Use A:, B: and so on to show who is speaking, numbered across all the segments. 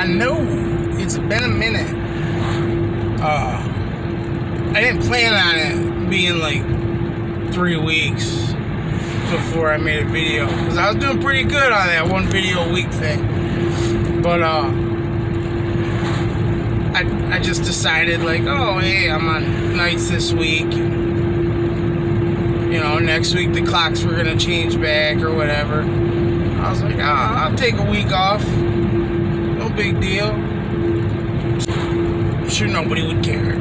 A: know. It's been a minute. I didn't plan on it being like 3 weeks before I made a video, because I was doing pretty good on that one video a week thing. But I just decided, like, oh hey, I'm on nights this week. You know, next week the clocks were gonna change back or whatever. I was like, oh, I'll take a week off. No big deal. I'm sure nobody would care.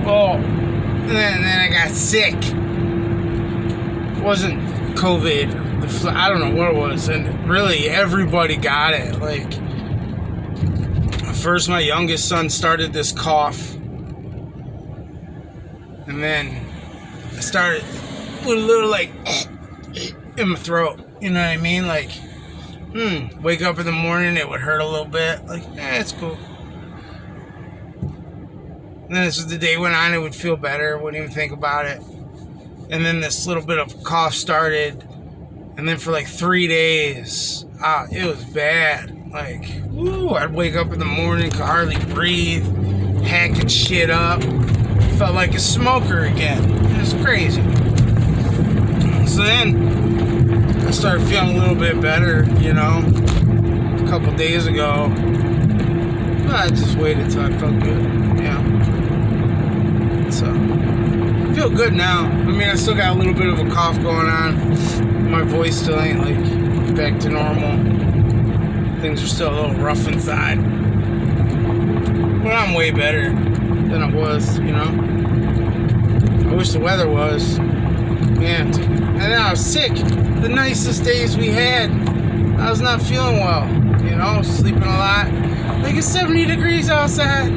A: Well, then I got sick. It wasn't COVID, the flu, I don't know what it was, and really everybody got it. Like, first my youngest son started this cough, and then I started with a little like in my throat. You know what I mean? Like, wake up in the morning, it would hurt a little bit. Like, it's cool. And then as the day went on, it would feel better. Wouldn't even think about it. And then this little bit of cough started. And then for like 3 days, it was bad. Like, I'd wake up in the morning, could hardly breathe, hacking shit up. Felt like a smoker again. It was crazy. So then I started feeling a little bit better, you know, a couple days ago. I just waited till I felt good, yeah. So, I feel good now. I mean, I still got a little bit of a cough going on. My voice still ain't, like, back to normal. Things are still a little rough inside. But I'm way better than I was, you know. I wish the weather was. Man, and then I was sick. The nicest days we had, I was not feeling well, you know, sleeping a lot. Like, it's 70 degrees outside.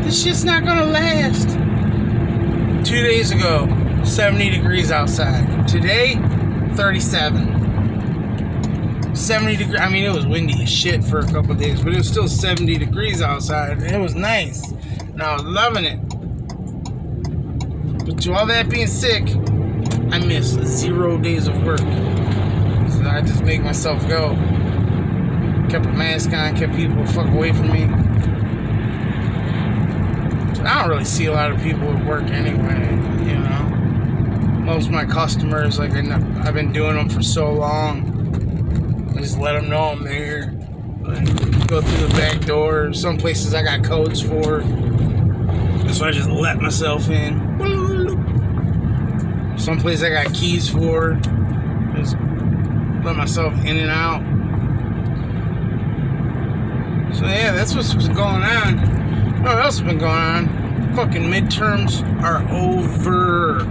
A: This shit's not gonna last. 2 days ago, 70 degrees outside. Today, 37. 70 degrees. I mean, it was windy as shit for a couple of days, but it was still 70 degrees outside, and it was nice, and I was loving it. But to all that being sick, I missed 0 days of work. So I just make myself go. Kept a mask on, kept people fuck away from me. I don't really see a lot of people at work anyway, you know. Most of my customers, like, I've been doing them for so long. I just let them know I'm there. Like, go through the back door. Some places I got codes for. So I just let myself in. Some place I got keys for. Just let myself in and out. So yeah, that's what's been going on. What else has been going on? Fucking midterms are over.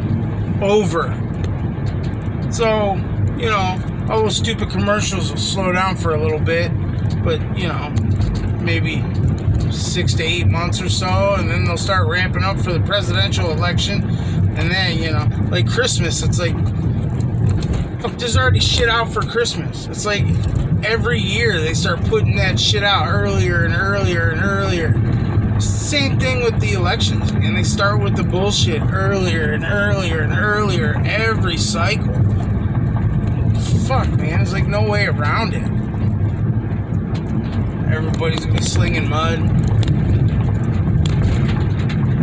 A: So, you know, all those stupid commercials will slow down for a little bit. But, you know, maybe 6 to 8 months or so. And then they'll start ramping up for the presidential election. And then, you know, like Christmas, it's like, fuck, there's already shit out for Christmas. It's like every year they start putting that shit out earlier and earlier and earlier. Same thing with the elections, and they start with the bullshit earlier and earlier and earlier every cycle. Fuck, man, there's like no way around it. Everybody's gonna be slinging mud,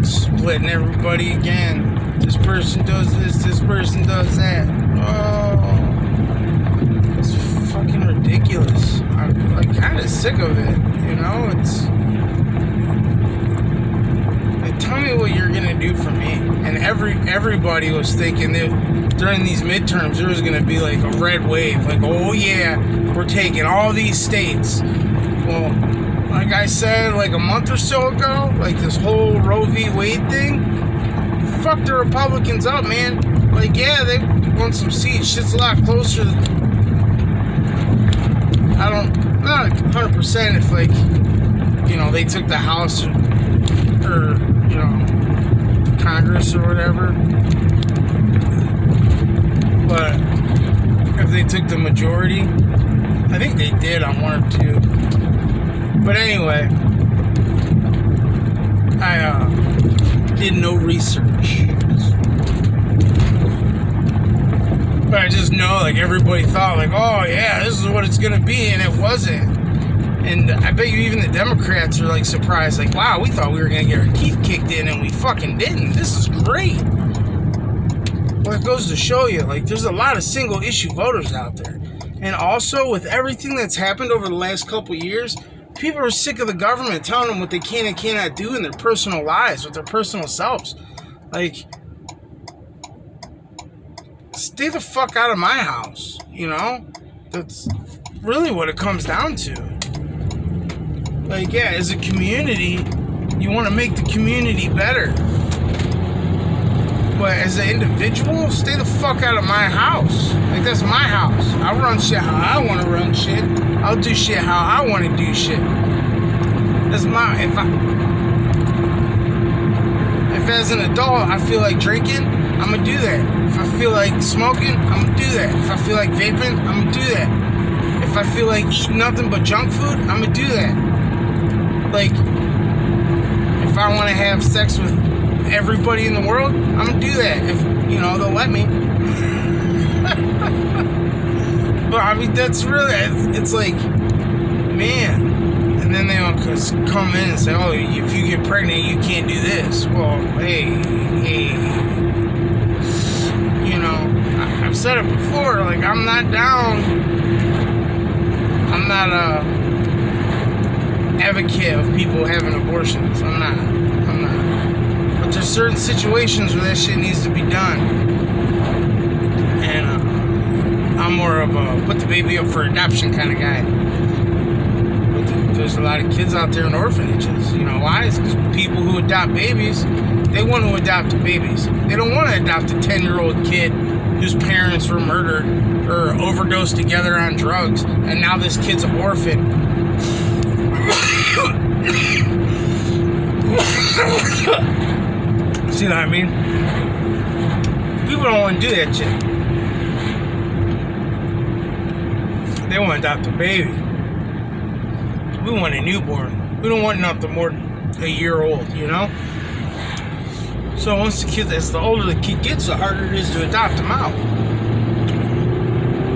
A: splitting everybody again. This person does this, this person does that. Oh, it's fucking ridiculous. I'm like kind of sick of it, you know? It's like, tell me what you're gonna do for me. And everybody was thinking that during these midterms there was gonna be like a red wave, like, oh yeah, we're taking all these states. Well, like I said, like a month or so ago, like this whole Roe v. Wade thing. Fuck the Republicans up, man. Like, yeah, they won some seats. Shit's a lot closer. Not 100% if, like, you know, they took the House or, you know, Congress or whatever. But if they took the majority, I think they did on one or two. But anyway, I did no research. But I just know, like, everybody thought, like, oh yeah, this is what it's gonna be, and it wasn't. And I bet you even the Democrats are like surprised, like, wow, we thought we were going to get our teeth kicked in and we fucking didn't. This is great. Well, it goes to show you, like, there's a lot of single issue voters out there. And also, with everything that's happened over the last couple years, people are sick of the government telling them what they can and cannot do in their personal lives, with their personal selves. Like, stay the fuck out of my house, you know? That's really what it comes down to. Like, yeah, as a community, you want to make the community better. But as an individual, stay the fuck out of my house. Like, that's my house. I run shit how I want to run shit. I'll do shit how I want to do shit. That's my... If as an adult I feel like drinking, I'm going to do that. If I feel like smoking, I'm going to do that. If I feel like vaping, I'm going to do that. If I feel like eating nothing but junk food, I'm going to do that. Like, if I want to have sex with everybody in the world, I'm gonna do that if, you know, they'll let me. But I mean, that's really, it's like, man. And then they'll come in and say, oh, if you get pregnant, you can't do this. Well, hey, you know, I've said it before, like, I'm not down. I'm not a advocate of people having abortions. I'm not. But there's certain situations where that shit needs to be done. And I'm more of a put the baby up for adoption kind of guy. But there's a lot of kids out there in orphanages. You know why? It's because people who adopt babies, they want to adopt babies. They don't want to adopt a 10-year-old kid whose parents were murdered or overdosed together on drugs, and now this kid's an orphan. See what I mean? People don't want to do that shit. They want to adopt a baby. We want a newborn. We don't want nothing more than a year old, you know? So once the kid, as the older the kid gets, the harder it is to adopt them out.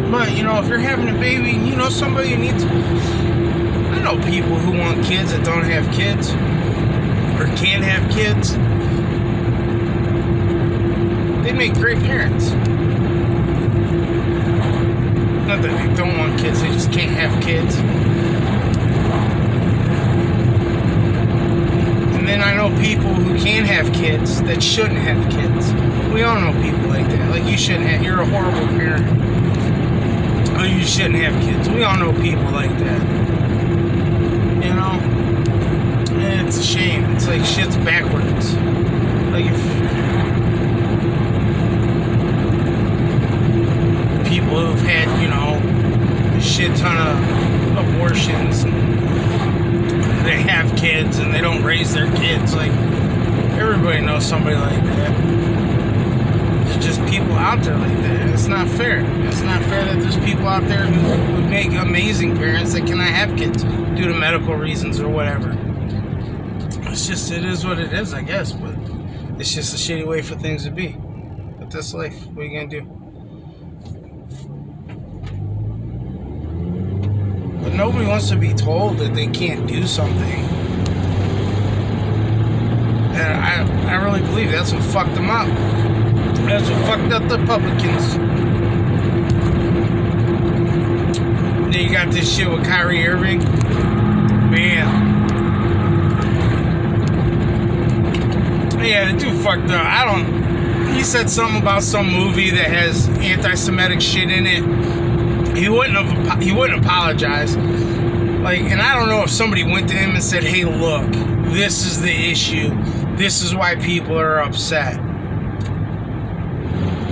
A: But, you know, if you're having a baby and you know somebody who needs... I know people who want kids that don't have kids. Or can't have kids. They make great parents. Not that they don't want kids, they just can't have kids. And then I know people who can have kids that shouldn't have kids. We all know people like that. Like, you shouldn't have, you're a horrible parent. Oh, you shouldn't have kids. We all know people like that. You know? And it's a shame. It's like shit's backwards. Like, if people who've had, you know, a shit ton of abortions and they have kids and they don't raise their kids, like, everybody knows somebody like that. There's just people out there like that. It's not fair. It's not fair that there's people out there who would make amazing parents that cannot have kids due to medical reasons or whatever. It's just, it is what it is, I guess, but it's just a shitty way for things to be. But that's life. What are you gonna do? But nobody wants to be told that they can't do something. And I really believe that's what fucked them up. That's what fucked up the Republicans. Then you got this shit with Kyrie Irving. Man. Yeah, the dude fucked up. He said something about some movie that has anti-Semitic shit in it. He wouldn't apologize. Like, and I don't know if somebody went to him and said, hey, look, this is the issue. This is why people are upset.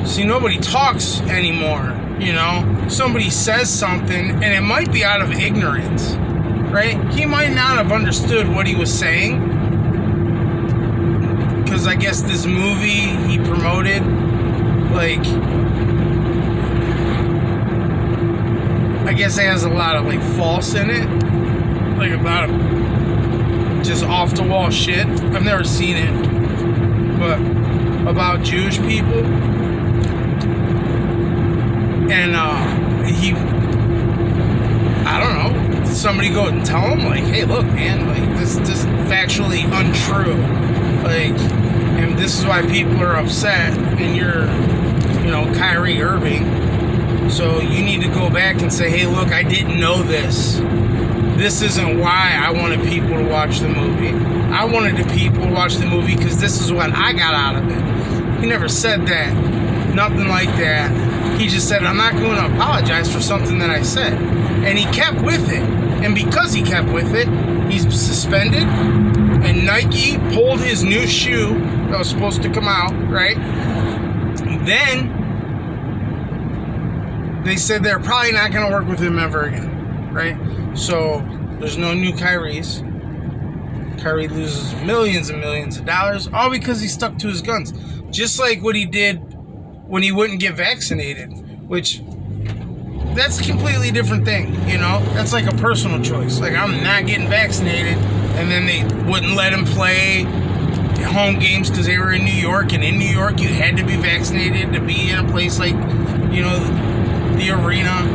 A: See, nobody talks anymore, you know? Somebody says something, and it might be out of ignorance, right? He might not have understood what he was saying, because I guess this movie he promoted, like, I guess it has a lot of, like, false in it. Like, a lot of just off-the-wall shit. I've never seen it. But about Jewish people. And, I don't know. somebody go and tell him, like, hey, look, man, like, this is factually untrue. Like, and this is why people are upset, and you're, you know, Kyrie Irving. So you need to go back and say, hey, look, I didn't know this. This isn't why I wanted people to watch the movie. I wanted the people to watch the movie because this is what I got out of it. He never said that. Nothing like that. He just said, I'm not going to apologize for something that I said. And he kept with it. And because he kept with it, he's suspended. And Nike pulled his new shoe that was supposed to come out, right? And then they said they're probably not going to work with him ever again, right? So there's no new Kyries. Kyrie loses millions and millions of dollars, all because he stuck to his guns. Just like what he did when he wouldn't get vaccinated, which that's a completely different thing, you know? That's like a personal choice. Like, I'm not getting vaccinated, and then they wouldn't let him play home games because they were in New York, and in New York you had to be vaccinated to be in a place like, you know, the arena.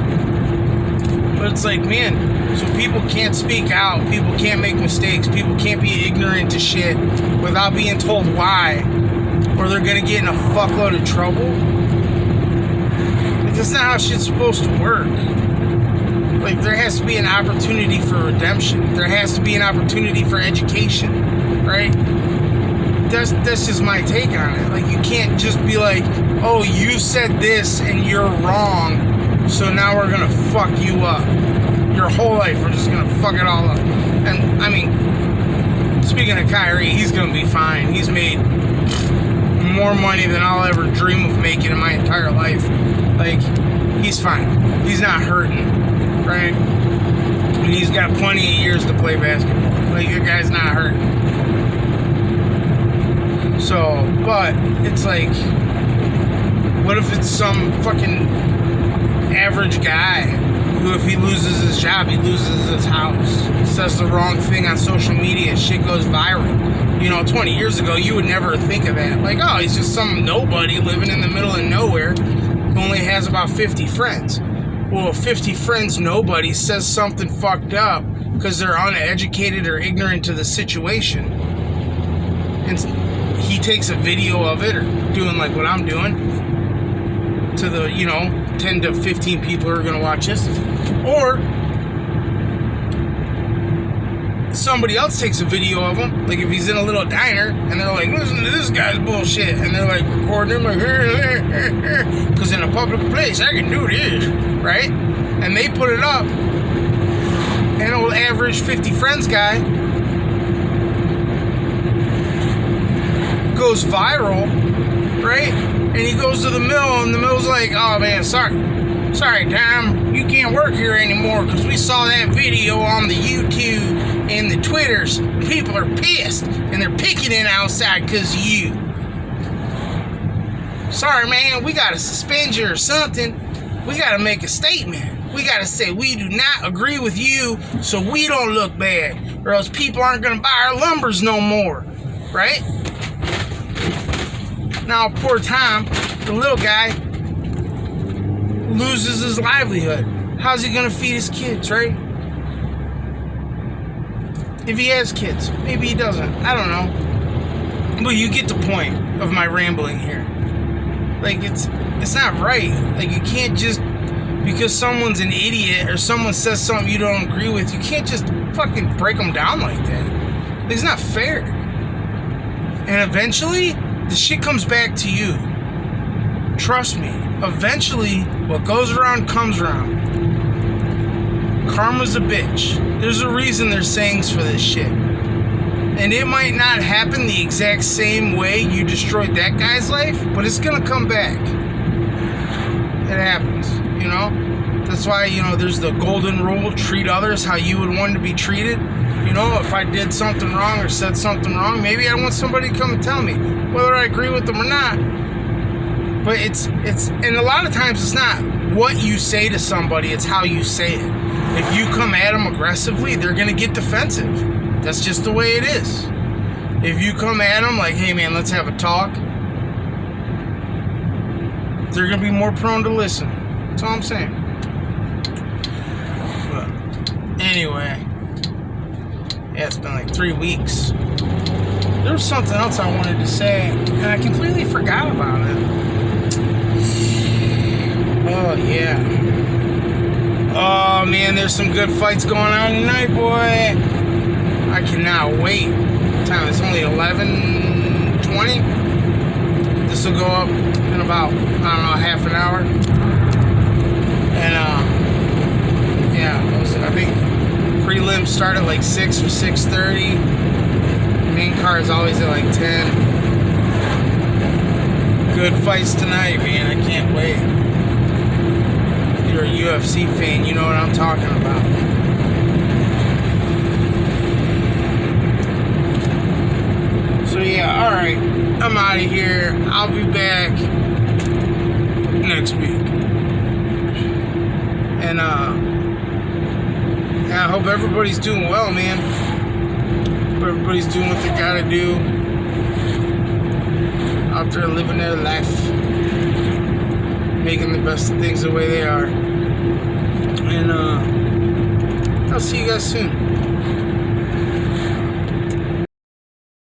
A: But it's like, man, so people can't speak out, people can't make mistakes, people can't be ignorant to shit without being told why, or they're gonna get in a fuckload of trouble. Like, that's not how shit's supposed to work. Like, there has to be an opportunity for redemption. There has to be an opportunity for education, right? That's just my take on it. Like, you can't just be like, oh, you said this and you're wrong, so now we're gonna fuck you up. Your whole life, we're just gonna fuck it all up. And I mean, speaking of Kyrie, he's gonna be fine. He's made more money than I'll ever dream of making in my entire life. Like, he's fine. He's not hurting, right? And he's got plenty of years to play basketball. Like, the guy's not hurting. So, but it's like, what if it's some fucking average guy who, if he loses his job, he loses his house, says the wrong thing on social media, shit goes viral. You know, 20 years ago, you would never think of that. Like, oh, he's just some nobody living in the middle of nowhere who only has about 50 friends. Well, 50 friends, nobody says something fucked up because they're uneducated or ignorant to the situation. And he takes a video of it, or doing like what I'm doing, to the, you know, 10 to 15 people who are going to watch this. Or somebody else takes a video of him, like if he's in a little diner and they're like, listen to this guy's bullshit, and they're like recording him, like, because in a public place I can do this, right? And they put it up, and old average 50 friends guy goes viral, right? And he goes to the mill, and the mill's like, oh man, sorry Tom, you can't work here anymore because we saw that video on the YouTube and the Twitters. People are pissed and they're picketing outside because of you. Sorry man, we gotta suspend you or something. We gotta make a statement. We gotta say we do not agree with you so we don't look bad, or else people aren't gonna buy our lumbers no more, right? Now poor Tom, the little guy, loses his livelihood. How's he gonna feed his kids, right? If he has kids, maybe he doesn't. I don't know. But you get the point of my rambling here. Like, it's not right. Like, you can't just, because someone's an idiot or someone says something you don't agree with, you can't just fucking break them down like that. It's not fair. And eventually, the shit comes back to you. Trust me. Eventually, what goes around comes around. Karma's a bitch. There's a reason there's sayings for this shit. And it might not happen the exact same way you destroyed that guy's life, but it's gonna come back. It happens, you know? That's why, you know, there's the golden rule, treat others how you would want to be treated. You know, if I did something wrong or said something wrong, maybe I want somebody to come and tell me, whether I agree with them or not. But it's and a lot of times it's not what you say to somebody, it's how you say it. If you come at them aggressively, they're gonna get defensive. That's just the way it is. If you come at them like, hey man, let's have a talk, they're gonna be more prone to listen. That's all I'm saying. Anyway, yeah, it's been like 3 weeks. There was something else I wanted to say, and I completely forgot about it. Oh, yeah. Oh, man, there's some good fights going on tonight, boy. I cannot wait. Time is only 11:20. This will go up in about, I don't know, half an hour. And, yeah, I think prelims start at like 6 or 6:30. Main card is always at like 10. Good fights tonight, man. I can't wait. If you're a UFC fan, you know what I'm talking about. So yeah, alright. I'm out of here. I'll be back next week. And I hope everybody's doing well, man. Hope everybody's doing what they gotta do. Out there living their life. Making the best of things the way they are. And I'll see you guys soon.